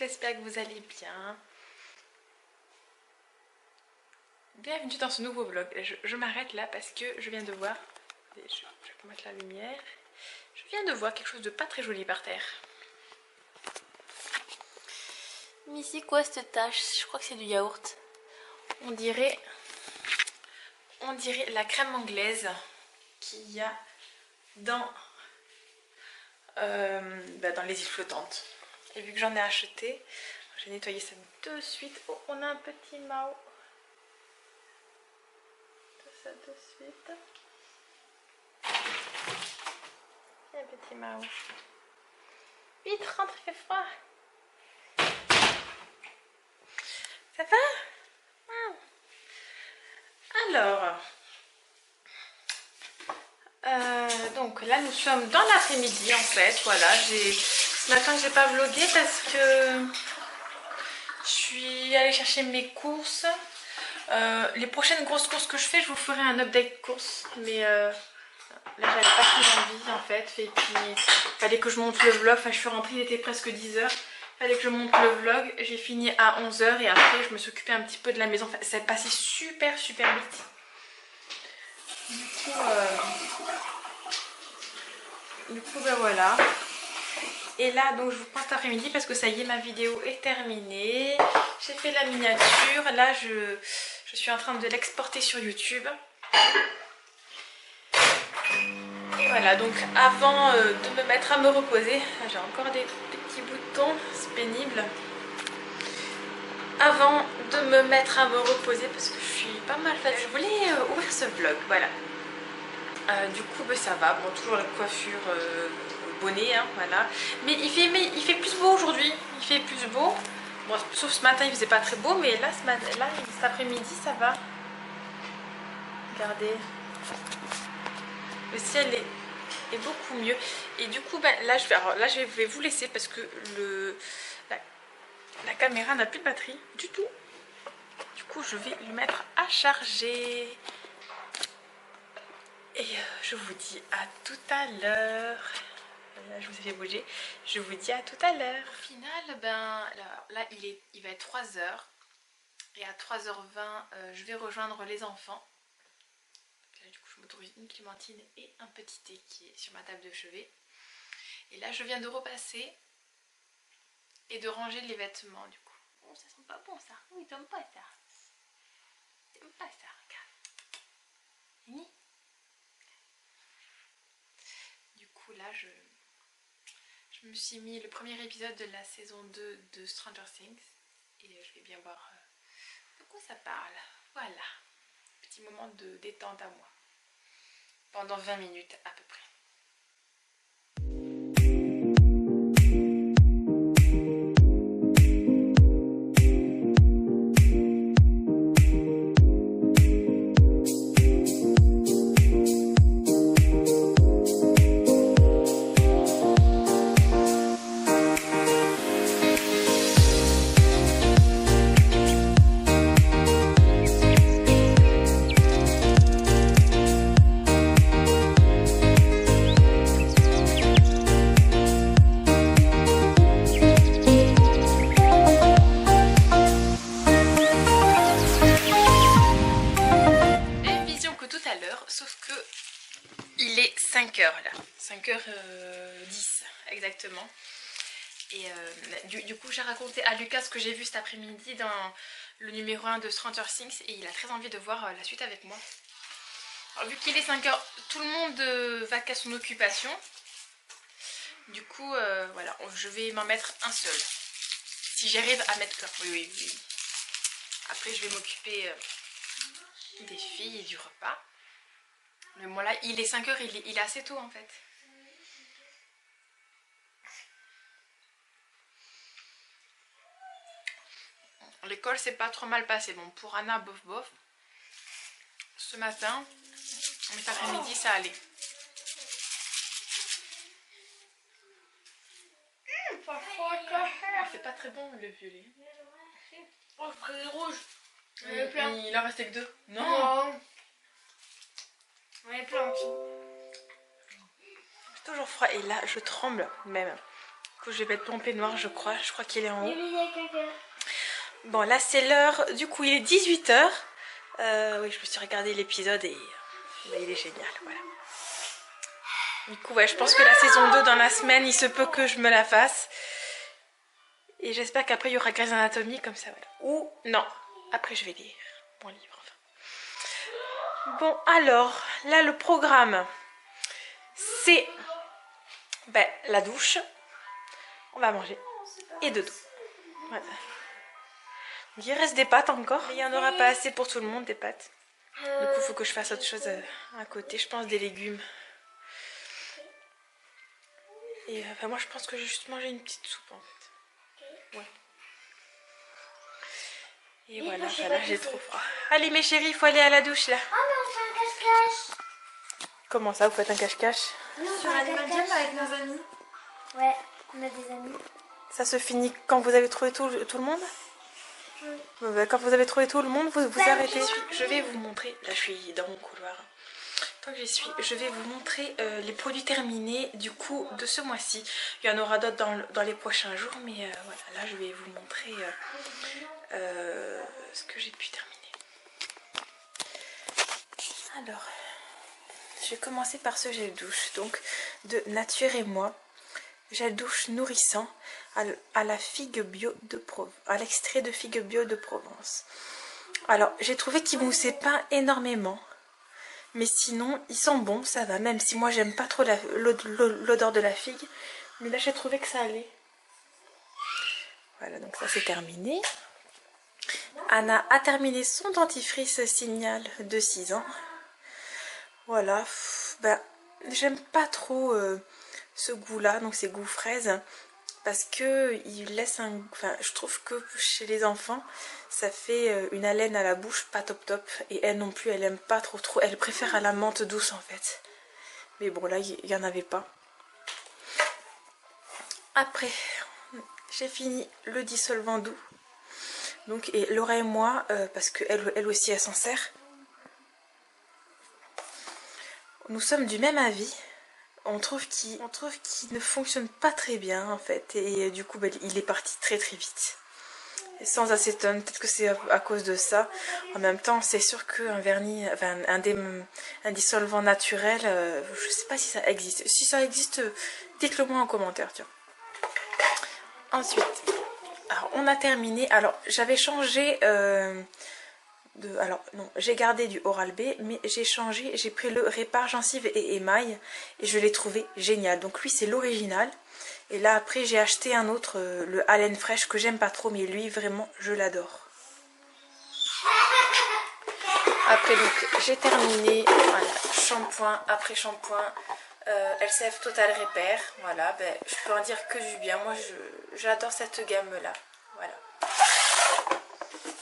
j'espère que vous allez bien. Bienvenue dans ce nouveau vlog. Je m'arrête là parce que je viens de voir, je vais mettre la lumière, je viens de voir quelque chose de pas très joli par terre. Mais c'est quoi cette tache? Je crois que c'est du yaourt. On dirait la crème anglaise qu'il y a dans les îles flottantes. Et vu que j'en ai acheté, j'ai nettoyé ça de suite. Oh, on a un petit Mao. Ça de suite. Un petit Mao. Vite, rentre, il fait froid. Ça va? Alors, donc là nous sommes dans l'après-midi en fait. Voilà, ce matin j'ai pas vlogué parce que je suis allée chercher mes courses. Les prochaines grosses courses que je fais, je vous ferai un update course, mais là j'avais pas trop envie en fait. Et puis il fallait que je monte le vlog. Enfin, je suis rentrée, il était presque 10 h. Il fallait que je monte le vlog. J'ai fini à 11 h et après je me suis occupée un petit peu de la maison. Enfin, ça est passé super vite. Du coup ben voilà. Et là donc je vous prends cet après-midi parce que ça y est, ma vidéo est terminée. J'ai fait la miniature. Là je suis en train de l'exporter sur YouTube. Et voilà, donc avant de me mettre à me reposer, j'ai encore des petits boutons, c'est pénible. Avant de me mettre à me reposer parce que je suis pas mal fatiguée, je voulais ouvrir ce vlog, voilà. Du coup ben, ça va, bon toujours la coiffure bonnet, hein, voilà. Mais il fait plus beau aujourd'hui, il fait plus beau. Bon, sauf ce matin il faisait pas très beau, mais là cet après-midi ça va. Regardez. Le ciel est beaucoup mieux. Et du coup ben, là je vais vous laisser parce que la caméra n'a plus de batterie du tout. Du coup je vais le mettre à charger. Et je vous dis à tout à l'heure. Là, je vous ai fait bouger. Je vous dis à tout à l'heure. Au final, ben, là il va être 3 h. Et à 3 h 20, je vais rejoindre les enfants. Là, du coup, je m'autorise une clémentine et un petit thé qui est sur ma table de chevet. Et là, je viens de repasser et de ranger les vêtements, du coup. Oh, ça sent pas bon, ça. Oui, t'aimes pas ça. T'aimes pas ça, regarde. Fini. Du coup, là, je me suis mis le premier épisode de la saison 2 de Stranger Things. Et je vais bien voir de quoi ça parle. Voilà. Petit moment de détente à moi. Pendant 20 minutes à peu près. Sauf que il est 5 h là, 5h10 exactement. Et du coup j'ai raconté à Lucas ce que j'ai vu cet après-midi dans le numéro 1 de Stranger Things et il a très envie de voir la suite avec moi. Alors, vu qu'il est 5 h, tout le monde va qu'à son occupation. Du coup voilà, je vais m'en mettre un seul. Si j'arrive à mettre plein. Oui. Après je vais m'occuper des filles et du repas. Mais moi là, il est 5 h, il est assez tôt en fait. L'école s'est pas trop mal passé. Bon, pour Anna, bof. Ce matin, mais cet après-midi, ça allait. C'est pas très bon le violet. Oh, c'est rouge. Il en restait que 2. Non. On est plein. J'ai toujours froid et là je tremble même. Du coup je vais mettre mon peignoir je crois qu'il est en haut. Il y a quelqu'un. Bon là c'est l'heure, du coup il est 18 h. Oui je me suis regardé l'épisode et il est génial, voilà. Du coup ouais je pense que la saison 2 dans la semaine il se peut que je me la fasse. Et j'espère qu'après il y aura Grey's Anatomy comme ça voilà. Ou non, après je vais lire mon livre. Enfin. Bon alors, là le programme c'est la douche, on va manger et dodo. Voilà. Il reste des pâtes encore, mais il n'y en aura pas assez pour tout le monde des pâtes. Du coup il faut que je fasse autre chose à côté, je pense des légumes. Et moi je pense que je vais juste manger une petite soupe en fait. Ouais. Et voilà, j'ai trop froid. Allez mes chéris, il faut aller à la douche là. Oh mais on fait un cache-cache. Comment ça, vous faites un cache-cache? Sur Animal Jam avec nos amis. Ouais, on a des amis. Ça se finit quand vous avez trouvé tout le monde? Oui. Quand vous avez trouvé tout le monde, vous arrêtez. Je vais vous montrer, là je suis dans mon couloir. Tant que j'y suis, je vais vous montrer les produits terminés du coup de ce mois-ci. Il y en aura d'autres dans les prochains jours, mais voilà, là je vais vous montrer ce que j'ai pu terminer. Alors, je vais commencer par ce gel douche, donc de Nature et Moi. Gel douche nourrissant à la figue bio de Provence, à l'extrait de figue bio de Provence. Alors, j'ai trouvé qu'ils moussaient pas énormément. Mais sinon, ils sont bons, ça va. Même si moi, j'aime pas trop l'odeur de la figue. Mais là, j'ai trouvé que ça allait. Voilà, donc ça, c'est terminé. Anna a terminé son dentifrice Signal de 6 ans. Voilà. J'aime pas trop ce goût-là, donc c'est goût fraise. Parce que il laisse un... Enfin, je trouve que chez les enfants, ça fait une haleine à la bouche pas top top. Et elle non plus, elle aime pas trop. Elle préfère à la menthe douce en fait. Mais bon, là, il n'y en avait pas. Après, j'ai fini le dissolvant doux. Donc, et Laura et moi, parce qu'elle aussi, elle s'en sert. Nous sommes du même avis. On trouve qu'il ne fonctionne pas très bien en fait. Et du coup, il est parti très très vite. Et sans acétone, peut-être que c'est à cause de ça. En même temps, c'est sûr qu'un vernis, enfin un dissolvant naturel, je sais pas si ça existe. Si ça existe, dites-le moi en commentaire, tiens. Ensuite, alors on a terminé. Alors j'avais changé alors non, j'ai gardé du Oral-B, mais j'ai pris le Répare Gencives et Émail et je l'ai trouvé génial. Donc lui c'est l'original. Et là après j'ai acheté un autre, le Haleine Fraîche, que j'aime pas trop, mais lui vraiment je l'adore. Après donc j'ai terminé, voilà, shampoing après shampoing, LCF Total Repair, voilà, je peux en dire que du bien, moi j'adore cette gamme là, voilà.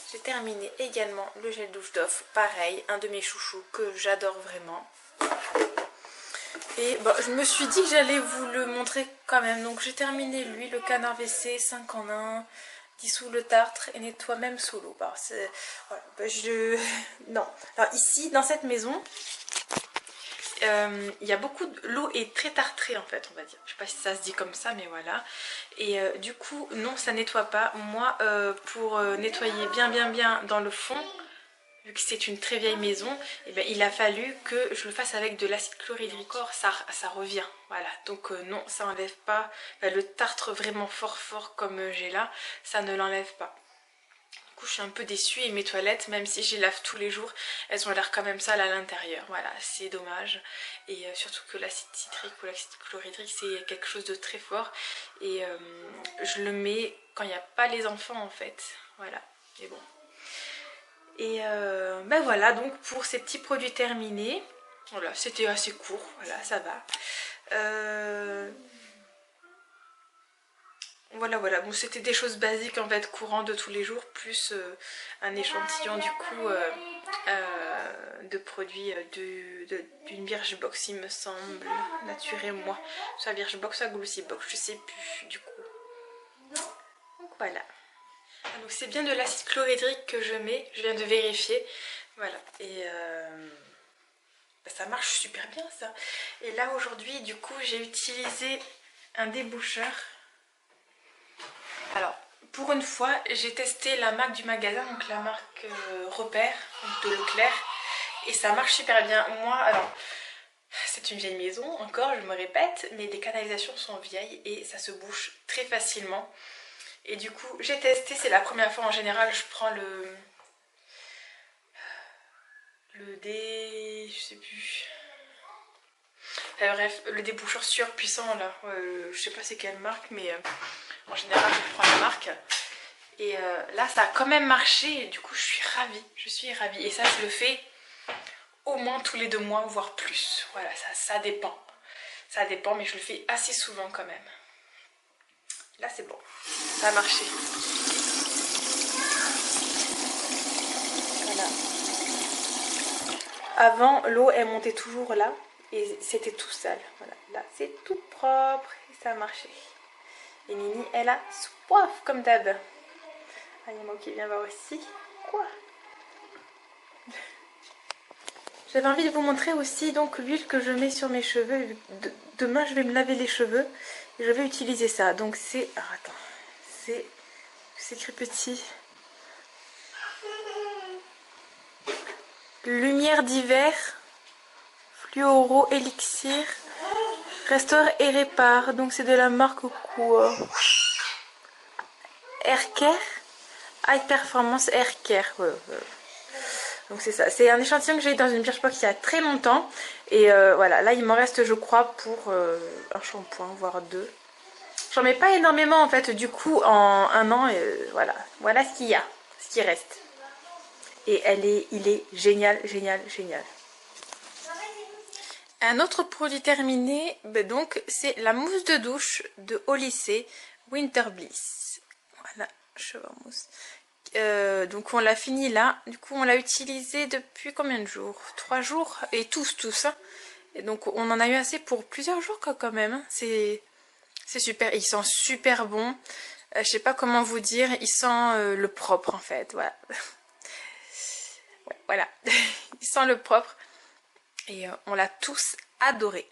J'ai terminé également le gel douche Dove, pareil, un de mes chouchous que j'adore vraiment. Et bon, je me suis dit que j'allais vous le montrer quand même, donc j'ai terminé lui, le canard WC 5 en 1, dissout le tartre et nettoie même sous l'eau. Voilà, non. Alors ici, dans cette maison, il y a beaucoup l'eau est très tartrée en fait, on va dire. Je sais pas si ça se dit comme ça, mais voilà. Et du coup, non, ça nettoie pas. Moi, pour nettoyer bien dans le fond, vu que c'est une très vieille maison, et bien, il a fallu que je le fasse avec de l'acide chlorhydrique. Ça revient, voilà. Donc non, ça enlève pas le tartre vraiment fort comme j'ai là, ça ne l'enlève pas. Du coup, je suis un peu déçue et mes toilettes, même si je les lave tous les jours, elles ont l'air quand même sales à l'intérieur. Voilà, c'est dommage. Et surtout que l'acide citrique ou l'acide chlorhydrique, c'est quelque chose de très fort. Et je le mets quand il n'y a pas les enfants en fait. Voilà, et bon. Et voilà, donc pour ces petits produits terminés, voilà, c'était assez court, voilà, ça va. Voilà, bon, c'était des choses basiques en fait, courantes de tous les jours, plus un échantillon du coup de produits d'une Birchbox, il me semble, Nature et Moi, soit Birchbox, soit Glossybox, je sais plus du coup. Donc voilà. Donc c'est bien de l'acide chlorhydrique que je mets, je viens de vérifier, voilà, et ça marche super bien ça. Et là aujourd'hui du coup j'ai utilisé un déboucheur, Alors, pour une fois, j'ai testé la marque du magasin, donc la marque Repère, de Leclerc, et ça marche super bien. Moi, alors, c'est une vieille maison, encore, je me répète, mais les canalisations sont vieilles et ça se bouche très facilement. Et du coup, j'ai testé, c'est la première fois en général, je prends le je sais plus. Enfin, bref, le déboucheur surpuissant là, je sais pas c'est quelle marque, mais en général je prends la marque. Et là ça a quand même marché et du coup je suis ravie. Et ça je le fais au moins tous les 2 mois, voire plus. Voilà, ça dépend. Ça dépend, mais je le fais assez souvent quand même. Là c'est bon, ça a marché. Voilà. Avant, l'eau elle montait toujours là et c'était tout sale. Voilà, là c'est tout propre et ça a marché. Et Nini, elle a soif comme d'hab. Ah, il y a moi qui vient voir aussi. Quoi? J'avais envie de vous montrer aussi donc l'huile que je mets sur mes cheveux. Demain, je vais me laver les cheveux et je vais utiliser ça. Donc c'est... Alors attends, c'est écrit petit. Lumière d'hiver, fluoro élixir, restaure et répare. Donc c'est de la marque quoi? Aircare, High Performance Aircare. Donc c'est ça, c'est un échantillon que j'ai eu dans une Birchbox il y a très longtemps. Et voilà, là il m'en reste je crois pour un shampoing, voire 2. J'en mets pas énormément en fait, du coup en un an, voilà. Voilà ce qu'il y a, ce qui reste. Et il est génial, génial, génial. Un autre produit terminé, donc c'est la mousse de douche de Olysée Winter Bliss. Voilà, cheveux en mousse. Donc on l'a fini là, du coup on l'a utilisé depuis combien de jours? 3 jours, et tous hein. Et donc on en a eu assez pour plusieurs jours quand même, hein. C'est super, il sent super bon. Je sais pas comment vous dire, il sent le propre en fait, voilà. Ouais, voilà, il sent le propre et on l'a tous adoré.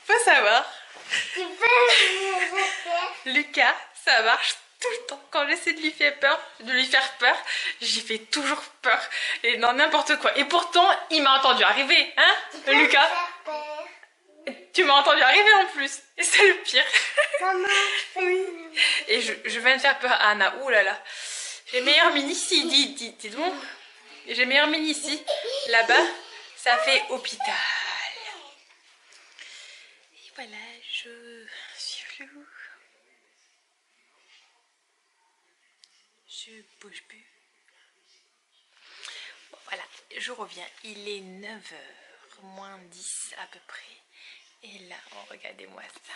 Faut savoir, Lucas, ça marche tout le temps. Quand j'essaie de lui faire peur, j'y fais toujours peur. Et non, n'importe quoi. Et pourtant, il m'a entendu arriver, hein, Lucas? Tu m'as entendu arriver en plus. Et c'est le pire. Oui. Et je viens de faire peur à Anna. Ouh là là. J'ai meilleure mini ici, dis donc. J'ai meilleure mini ici. Là-bas, ça fait hôpital. Et voilà, je suis floue. Je bouge plus. Bon, voilà, je reviens. Il est 9h moins 10 à peu près. Et là, oh, regardez-moi ça.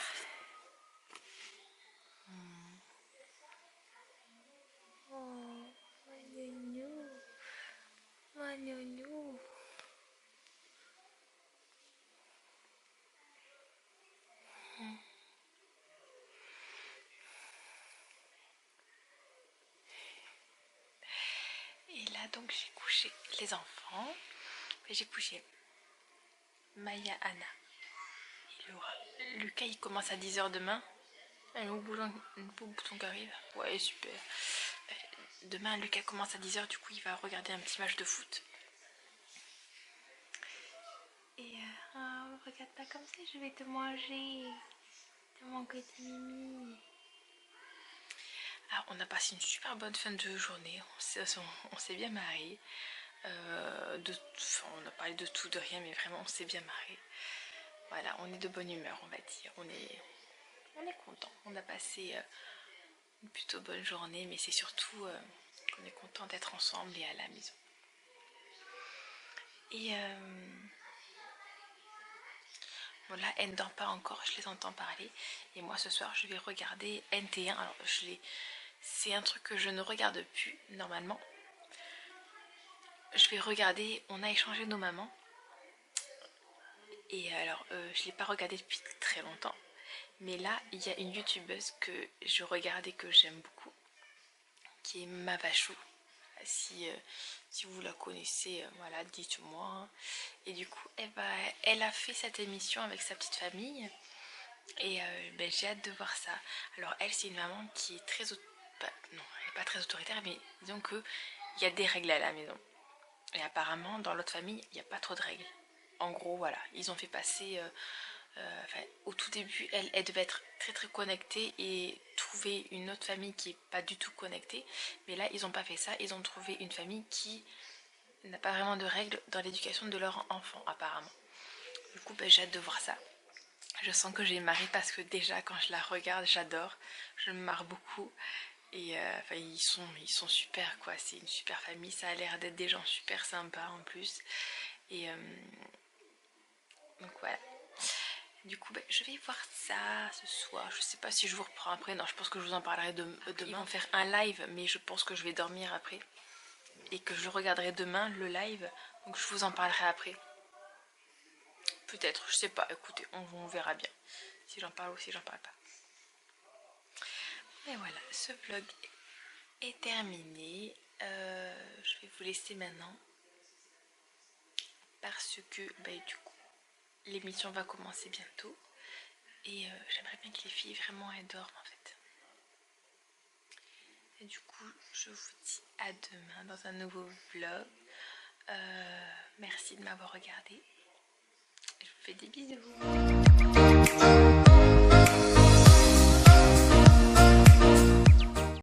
Oh, mon nounou. Et là, donc, j'ai couché les enfants. J'ai couché Maya, Anna et Laura. Lucas, il commence à 10h demain. Un beau bouton qui arrive. Ouais, super. Demain, Lucas commence à 10h, du coup, il va regarder un petit match de foot. Et oh, regarde pas comme ça, je vais te manger. De mon côté mimi. Alors, on a passé une super bonne fin de journée. On s'est bien marré. On a parlé de tout, de rien, mais vraiment, on s'est bien marré. Voilà, on est de bonne humeur, on va dire. On est content. On a passé une plutôt bonne journée, mais c'est surtout qu'on est content d'être ensemble et à la maison. Et bon, là, elle ne dort pas encore, je les entends parler. Et moi, ce soir, je vais regarder NT1. Alors, c'est un truc que je ne regarde plus normalement. Je vais regarder, on a échangé nos mamans. Et alors, je ne l'ai pas regardé depuis très longtemps. Mais là, il y a une youtubeuse que je regarde et que j'aime beaucoup. qui est Mavachou. Si vous la connaissez, voilà, dites-moi. Et du coup, elle a fait cette émission avec sa petite famille. Et j'ai hâte de voir ça. Alors elle, c'est une maman qui est très... non, elle n'est pas très autoritaire, mais disons qu'il y a des règles à la maison. Et apparemment, dans l'autre famille, il n'y a pas trop de règles. En gros, voilà, ils ont fait passer... au tout début, elle devait être très très connectée et trouver une autre famille qui n'est pas du tout connectée. Mais là, ils n'ont pas fait ça. Ils ont trouvé une famille qui n'a pas vraiment de règles dans l'éducation de leur enfant, apparemment. Du coup, j'ai hâte de voir ça. Je sens que j'ai marre parce que déjà, quand je la regarde, j'adore. Je me marre beaucoup. Et ils sont super, quoi. C'est une super famille. Ça a l'air d'être des gens super sympas en plus. Et donc voilà. Du coup, je vais voir ça ce soir. Je sais pas si je vous reprends après. Non, je pense que je vous en parlerai demain. Ils vont faire un live, mais je pense que je vais dormir après. Et que je regarderai demain le live. Donc je vous en parlerai après. Peut-être, je sais pas. Écoutez, on verra bien. Si j'en parle ou si j'en parle pas. Mais voilà, ce vlog est terminé. Je vais vous laisser maintenant. Parce que, du coup, l'émission va commencer bientôt. Et j'aimerais bien que les filles vraiment elles dorment en fait. Et du coup, je vous dis à demain dans un nouveau vlog. Merci de m'avoir regardé. Je vous fais des bisous.